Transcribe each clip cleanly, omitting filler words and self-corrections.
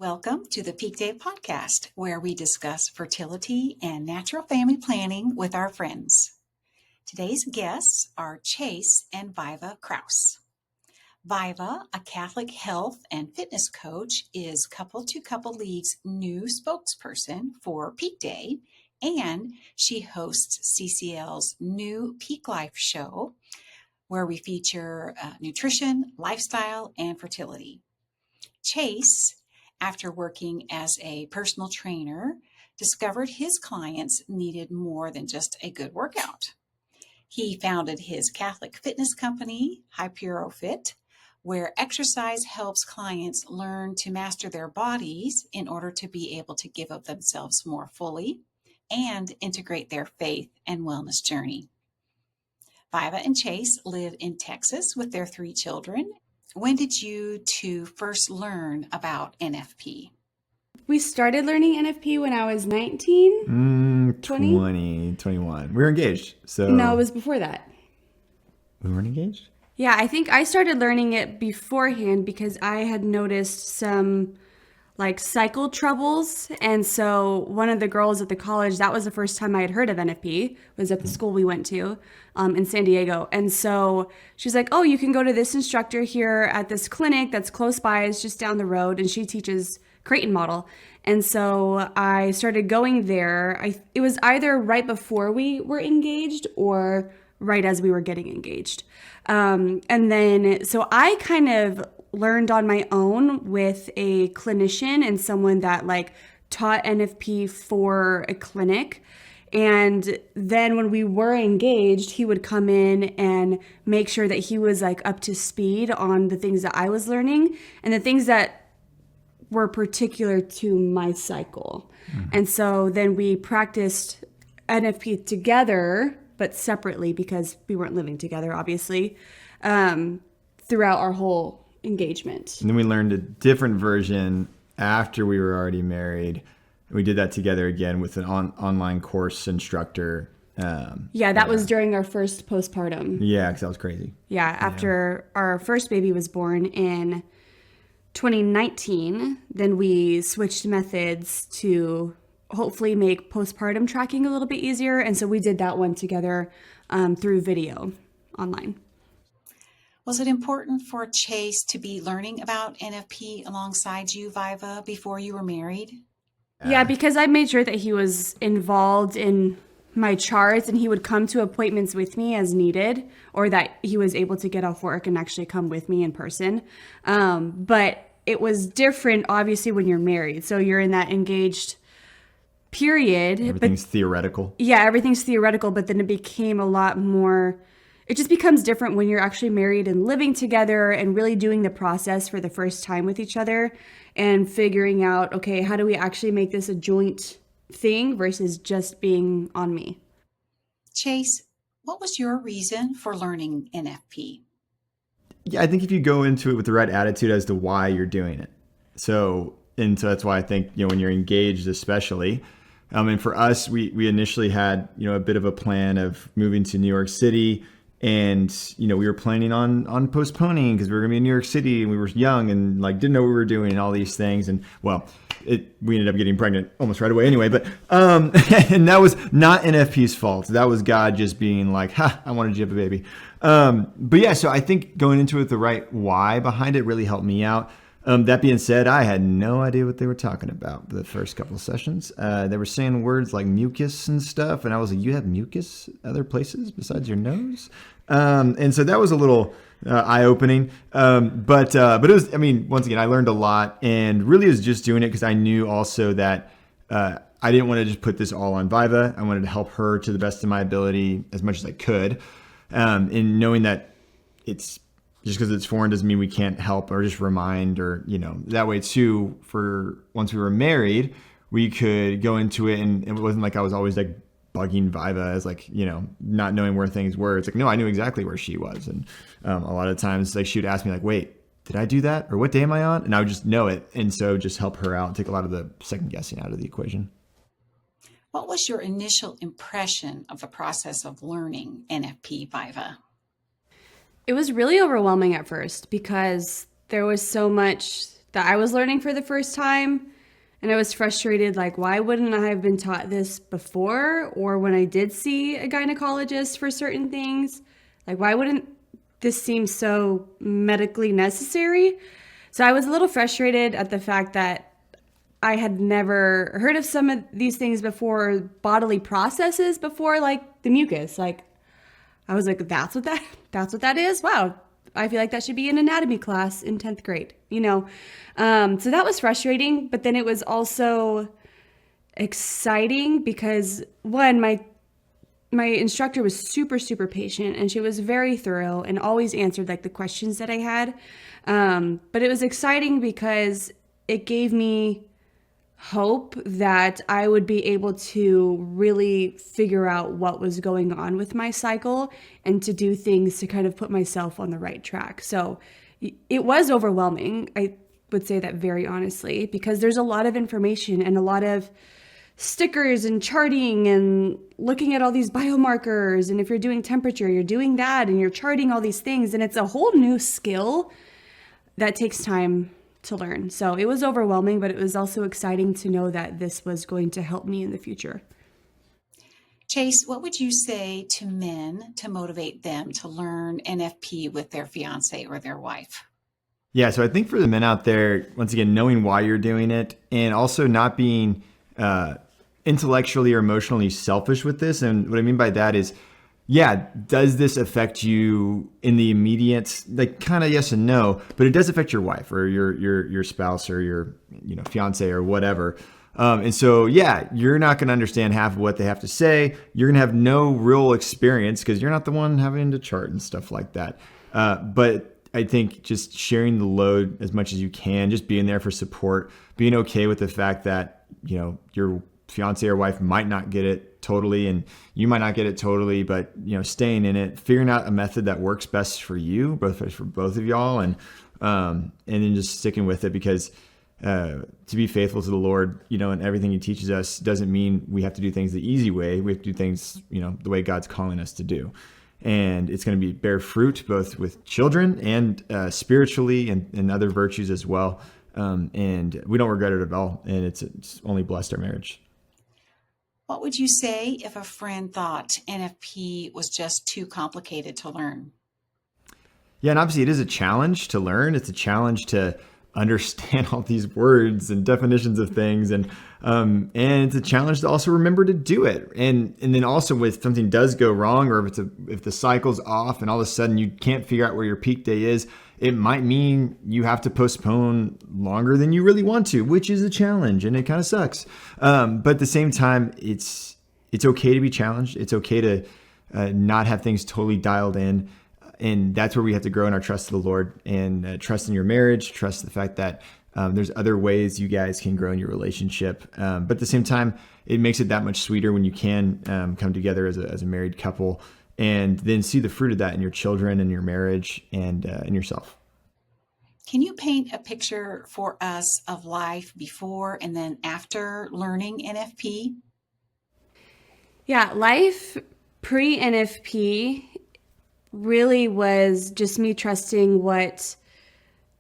Welcome to the PeakDay podcast, where we discuss fertility and natural family planning with our friends. Today's guests are Chase and Viva Kraus. Viva, a Catholic health and fitness coach, is Couple to Couple League's new spokesperson for PeakDay, and she hosts CCL's new Peak Life show, where we feature nutrition, lifestyle, and fertility. Chase, after working as a personal trainer, discovered his clients needed more than just a good workout. He founded his Catholic fitness company, HyperoFit, where exercise helps clients learn to master their bodies in order to be able to give of themselves more fully and integrate their faith and wellness journey. Viva and Chase live in Texas with their 3 children. When did you two first learn about NFP? We started learning NFP when I was 19, 20? 21. We were engaged. So No, it was before that. We weren't engaged? Yeah, I think I started learning it beforehand because I had noticed some cycle troubles. And so one of the girls at the college, that was the first time I had heard of NFP, was at the school we went to in San Diego. And so she's like, oh, you can go to this instructor here at this clinic that's close by. It's just down the road. And she teaches Creighton model. And so I started going there. It was either right before we were engaged or right as we were getting engaged. And then, so I kind of learned on my own with a clinician and someone that taught NFP for a clinic. And then when we were engaged, he would come in and make sure that he was up to speed on the things that I was learning and the things that were particular to my cycle. Mm-hmm. And so then we practiced NFP together, but separately because we weren't living together, obviously, throughout our whole engagement. And then we learned a different version after we were already married. We did that together again with an online course instructor. That was during our first postpartum. Yeah, because that was crazy. Yeah, after our first baby was born in 2019, then we switched methods to hopefully make postpartum tracking a little bit easier. And so we did that one together through video online. Was it important for Chase to be learning about NFP alongside you, Viva, before you were married? Yeah, because I made sure that he was involved in my charts and he would come to appointments with me as needed, or that he was able to get off work and actually come with me in person. But it was different, obviously, when you're married. So you're in that engaged period. Everything's theoretical. Yeah, everything's theoretical, but then it became a lot more... It just becomes different when you're actually married and living together and really doing the process for the first time with each other and figuring out, okay, how do we actually make this a joint thing versus just being on me? Chase, what was your reason for learning NFP? Yeah, I think if you go into it with the right attitude as to why you're doing it. So that's why I think, when you're engaged especially, and for us, we initially had, a bit of a plan of moving to New York City. And, we were planning on postponing because we were going to be in New York City and we were young and didn't know what we were doing and all these things. And we ended up getting pregnant almost right away anyway. But and that was not NFP's fault. That was God just being like, I wanted you to have a baby. But yeah, so I think going into it with the right why behind it really helped me out. That being said, I had no idea what they were talking about the first couple of sessions. They were saying words like mucus and stuff. And I was like, you have mucus other places besides your nose? And so that was a little eye-opening. But it was, once again, I learned a lot and really was just doing it because I knew also that I didn't want to just put this all on Viva. I wanted to help her to the best of my ability as much as I could. In knowing that it's just because it's foreign doesn't mean we can't help or just remind or, that way too, for once we were married, we could go into it and it wasn't like I was always bugging Viva as not knowing where things were. It's no, I knew exactly where she was. And a lot of times she would ask me wait, did I do that? Or what day am I on? And I would just know it. And so just help her out and take a lot of the second guessing out of the equation. What was your initial impression of the process of learning NFP, Viva? It was really overwhelming at first because there was so much that I was learning for the first time. And I was frustrated, like, why wouldn't I have been taught this before? Or when I did see a gynecologist for certain things, like, why wouldn't this seem so medically necessary? So I was a little frustrated at the fact that I had never heard of some of these things before, bodily processes before, like the mucus. Like, I was like, that's what that is? Wow. I feel like that should be an anatomy class in 10th grade, you know? So that was frustrating, but then it was also exciting because one, my instructor was super, super patient, and she was very thorough and always answered like the questions that I had. But it was exciting because it gave me hope that I would be able to really figure out what was going on with my cycle and to do things to kind of put myself on the right track. So it was overwhelming. I would say that very honestly, because there's a lot of information and a lot of stickers and charting and looking at all these biomarkers. And if you're doing temperature, you're doing that and you're charting all these things. And it's a whole new skill that takes time to learn. So it was overwhelming, but it was also exciting to know that this was going to help me in the future. Chase, what would you say to men to motivate them to learn NFP with their fiance or their wife? Yeah, so I think for the men out there, once again, knowing why you're doing it and also not being intellectually or emotionally selfish with this. And what I mean by that is, yeah, does this affect you in the immediate, like kind of yes and no, but it does affect your wife or your spouse or your fiance or whatever. And so, yeah, you're not going to understand half of what they have to say. You're going to have no real experience because you're not the one having to chart and stuff like that. But I think just sharing the load as much as you can, just being there for support, being okay with the fact that, your fiance or wife might not get it totally and you might not get it totally, but staying in it, figuring out a method that works best for you, for both of y'all, and then just sticking with it, because to be faithful to the Lord, and everything He teaches us doesn't mean we have to do things the easy way. We have to do things, the way God's calling us to do. And it's going to bear fruit both with children and spiritually and other virtues as well. And we don't regret it at all. And it's only blessed our marriage. What would you say if a friend thought NFP was just too complicated to learn? Yeah, and obviously it is a challenge to learn. It's a challenge to understand all these words and definitions of things, and it's a challenge to also remember to do it. And then also, if something does go wrong, or if the cycle's off, and all of a sudden you can't figure out where your peak day is, it might mean you have to postpone longer than you really want to, which is a challenge, and it kind of sucks. But at the same time, it's okay to be challenged. It's okay to not have things totally dialed in. And that's where we have to grow in our trust to the Lord, and trust in your marriage, trust the fact that there's other ways you guys can grow in your relationship. But at the same time, it makes it that much sweeter when you can come together as a married couple, and then see the fruit of that in your children and your marriage and in yourself. Can you paint a picture for us of life before and then after learning NFP? Yeah, life pre-NFP really was just me trusting what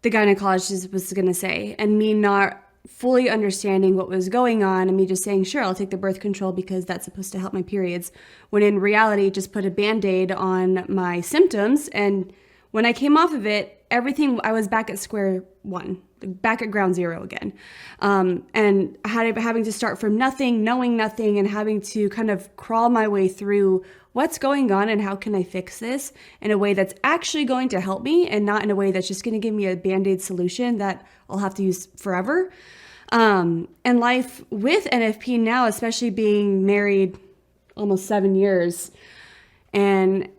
the gynecologist was going to say, and me not fully understanding what was going on, and me just saying, sure, I'll take the birth control because that's supposed to help my periods, when in reality it just put a Band-Aid on my symptoms. And when I came off of it, I was back at square one, back at ground zero again. And having to start from nothing, knowing nothing, and having to kind of crawl my way through what's going on and how can I fix this in a way that's actually going to help me, and not in a way that's just going to give me a Band-Aid solution that I'll have to use forever. And life with NFP now, especially being married almost 7 years and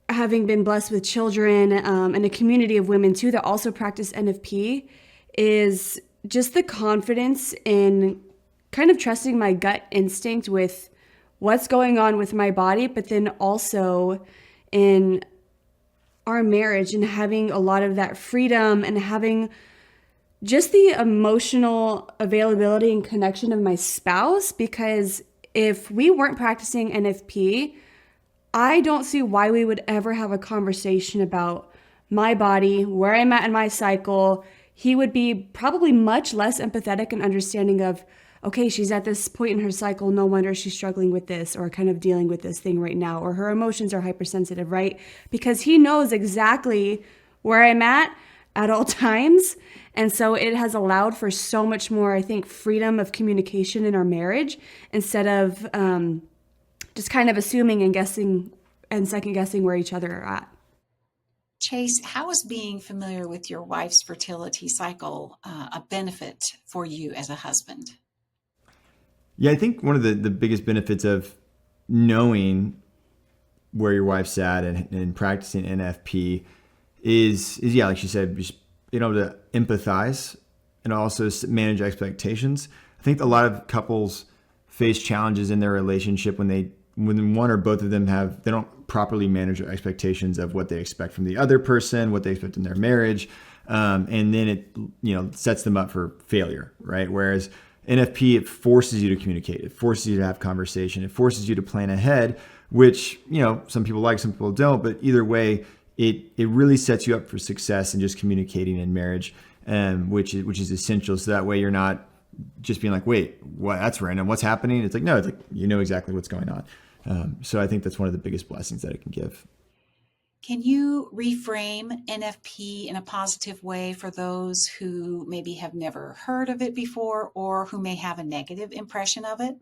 having been blessed with children and a community of women too that also practice NFP, is just the confidence in kind of trusting my gut instinct with what's going on with my body, but then also in our marriage, and having a lot of that freedom and having just the emotional availability and connection of my spouse. Because if we weren't practicing NFP, I don't see why we would ever have a conversation about my body, where I'm at in my cycle. he would be probably much less empathetic and understanding of, okay, she's at this point in her cycle, no wonder she's struggling with this or kind of dealing with this thing right now, or her emotions are hypersensitive, right? Because he knows exactly where I'm at all times. And so it has allowed for so much more, I think, freedom of communication in our marriage instead of just kind of assuming and guessing and second guessing where each other are at. Chase, how is being familiar with your wife's fertility cycle a benefit for you as a husband? Yeah, I think one of the biggest benefits of knowing where your wife's at and practicing NFP is yeah, like she said, just being able to empathize and also manage expectations. I think a lot of couples face challenges in their relationship when one or both of them they don't properly manage their expectations of what they expect from the other person, what they expect in their marriage, and then it sets them up for failure, right? Whereas NFP, it forces you to communicate. It forces you to have conversation. It forces you to plan ahead, which, some people like, some people don't. But either way, it really sets you up for success in just communicating in marriage, which is essential. So that way you're not just being like, wait, what? That's random. What's happening? It's like, no, it's like, you know exactly what's going on. So I think that's one of the biggest blessings that it can give. Can you reframe NFP in a positive way for those who maybe have never heard of it before or who may have a negative impression of it?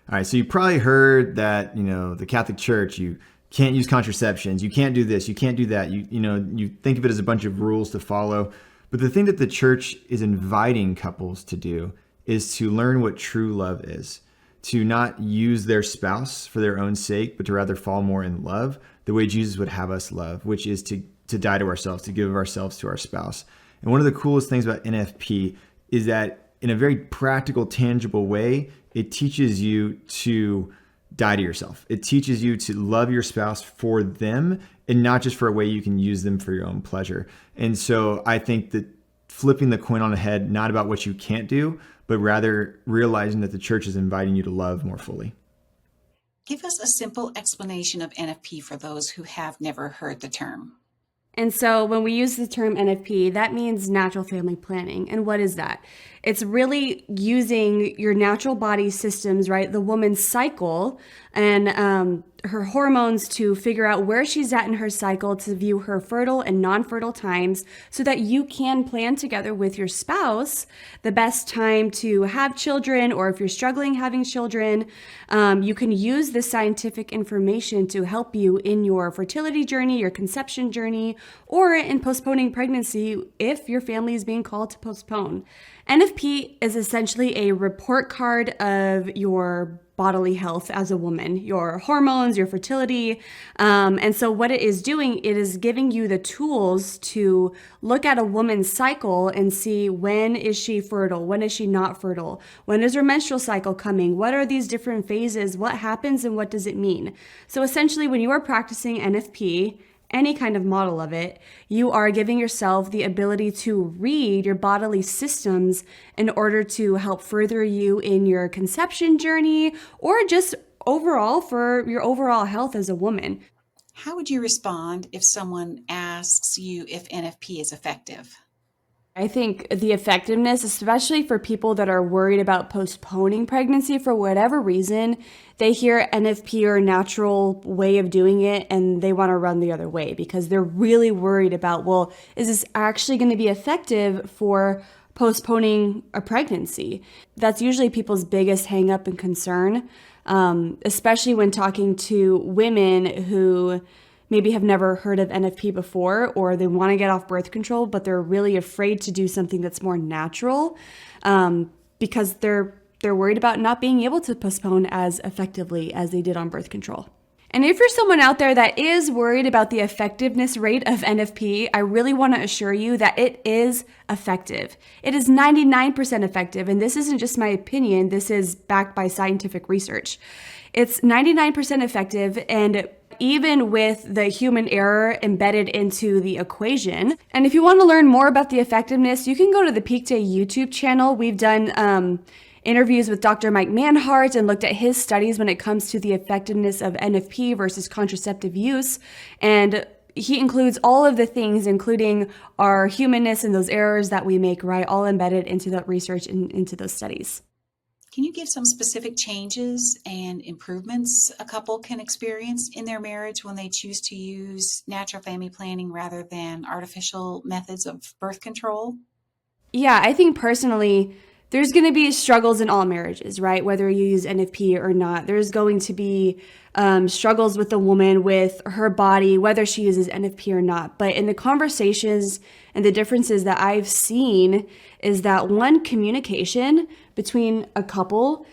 All right, so you probably heard that, the Catholic Church, you can't use contraceptions, you can't do this, you can't do that. You think of it as a bunch of rules to follow. But the thing that the church is inviting couples to do is to learn what true love is, to not use their spouse for their own sake, but to rather fall more in love the way Jesus would have us love, which is to die to ourselves, to give ourselves to our spouse. And one of the coolest things about NFP is that in a very practical, tangible way, it teaches you to die to yourself. It teaches you to love your spouse for them and not just for a way you can use them for your own pleasure. And so I think that flipping the coin on the head, not about what you can't do, but rather realizing that the church is inviting you to love more fully. Give us a simple explanation of NFP for those who have never heard the term. And so when we use the term NFP, that means natural family planning. And what is that? It's really using your natural body systems, right? The woman's cycle and her hormones to figure out where she's at in her cycle to view her fertile and non-fertile times so that you can plan together with your spouse the best time to have children, or if you're struggling having children, you can use this scientific information to help you in your fertility journey, your conception journey, or in postponing pregnancy if your family is being called to postpone. NFP is essentially a report card of your bodily health as a woman, your hormones, your fertility. And so what it is doing, it is giving you the tools to look at a woman's cycle and see when is she fertile, when is she not fertile, when is her menstrual cycle coming, what are these different phases, what happens and what does it mean? So essentially when you are practicing NFP, any kind of model of it, you are giving yourself the ability to read your bodily systems in order to help further you in your conception journey or just overall for your overall health as a woman. How would you respond if someone asks you if NFP is effective? I think the effectiveness, especially for people that are worried about postponing pregnancy for whatever reason, they hear NFP or natural way of doing it and they want to run the other way because they're really worried about, well, is this actually going to be effective for postponing a pregnancy? That's usually people's biggest hang up and concern, especially when talking to women who maybe have never heard of NFP before, or they want to get off birth control, but they're really afraid to do something that's more natural because they're worried about not being able to postpone as effectively as they did on birth control. And if you're someone out there that is worried about the effectiveness rate of NFP, I really want to assure you that it is effective. It is 99% effective, and this isn't just my opinion, this is backed by scientific research. It's 99% effective, and even with the human error embedded into the equation. And if you want to learn more about the effectiveness, you can go to the PeakDay YouTube channel. We've done interviews with Dr. Mike Manhart and looked at his studies when it comes to the effectiveness of NFP versus contraceptive use. And he includes all of the things, including our humanness and those errors that we make, right? All embedded into that research and into those studies. Can you give some specific changes and improvements a couple can experience in their marriage when they choose to use natural family planning rather than artificial methods of birth control? Yeah, I think personally, there's going to be struggles in all marriages, right? Whether you use NFP or not, there's going to be struggles with the woman, with her body, whether she uses NFP or not. But in the conversations and the differences that I've seen is that one, communication between a couple,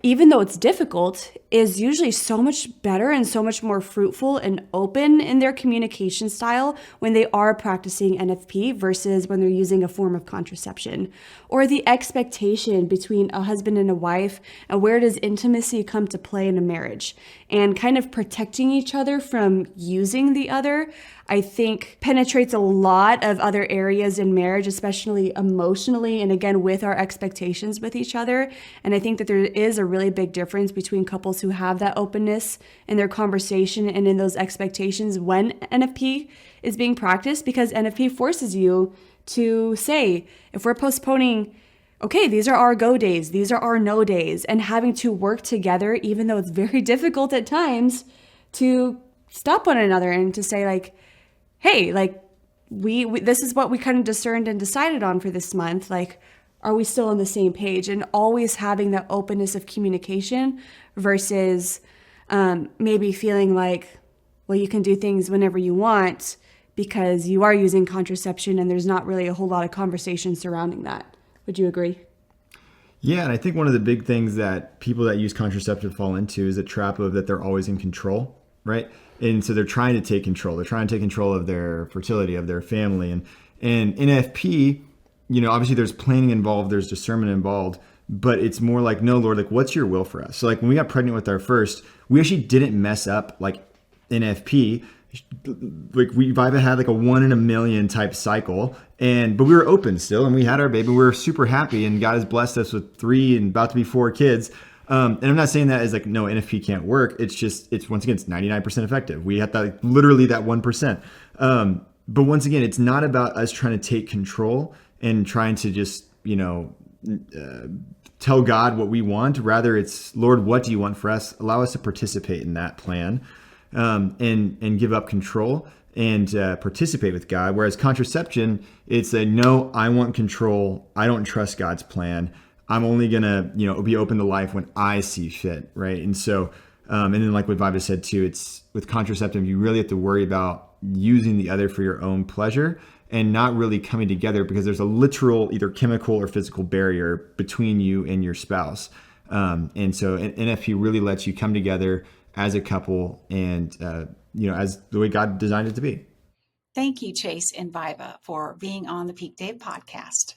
even though it's difficult, is usually so much better and so much more fruitful and open in their communication style when they are practicing NFP versus when they're using a form of contraception. Or the expectation between a husband and a wife, and where does intimacy come to play in a marriage, and kind of protecting each other from using the other, I think penetrates a lot of other areas in marriage, especially emotionally, and again, with our expectations with each other. And I think that there is a really big difference between couples who have that openness in their conversation and in those expectations when NFP is being practiced, because NFP forces you to say, if we're postponing, okay, these are our go days, these are our no days, and having to work together, even though it's very difficult at times, to stop one another and to say like, hey, like we this is what we kind of discerned and decided on for this month. Like, are we still on the same page? And always having that openness of communication versus maybe feeling like, well, you can do things whenever you want because you are using contraception and there's not really a whole lot of conversation surrounding that. Would you agree? Yeah, and I think one of the big things that people that use contraceptive fall into is a trap of that they're always in control, right? And so they're trying to take control. They're trying to take control of their fertility, of their family. And NFP, obviously there's planning involved, there's discernment involved, but it's more like, no, Lord, like, what's your will for us? So like when we got pregnant with our first, we actually didn't mess up like NFP. Like Viva had like a 1 in a million type cycle, but we were open still, and we had our baby. We were super happy, and God has blessed us with 3 and about to be 4 kids. And I'm not saying that as like, no, NFP can't work. It's just, once again, it's 99% effective. We had that, literally that 1%. But once again, it's not about us trying to take control and trying to just, tell God what we want. Rather, it's, Lord, what do you want for us? Allow us to participate in that plan, and give up control and participate with God. Whereas contraception, it's a, no, I want control. I don't trust God's plan. I'm only gonna, be open to life when I see fit, right? And so, and then like what Viva said too, it's with contraceptive, you really have to worry about using the other for your own pleasure and not really coming together because there's a literal either chemical or physical barrier between you and your spouse. And so NFP really lets you come together as a couple and, as the way God designed it to be. Thank you, Chase and Viva, for being on the PeakDay podcast.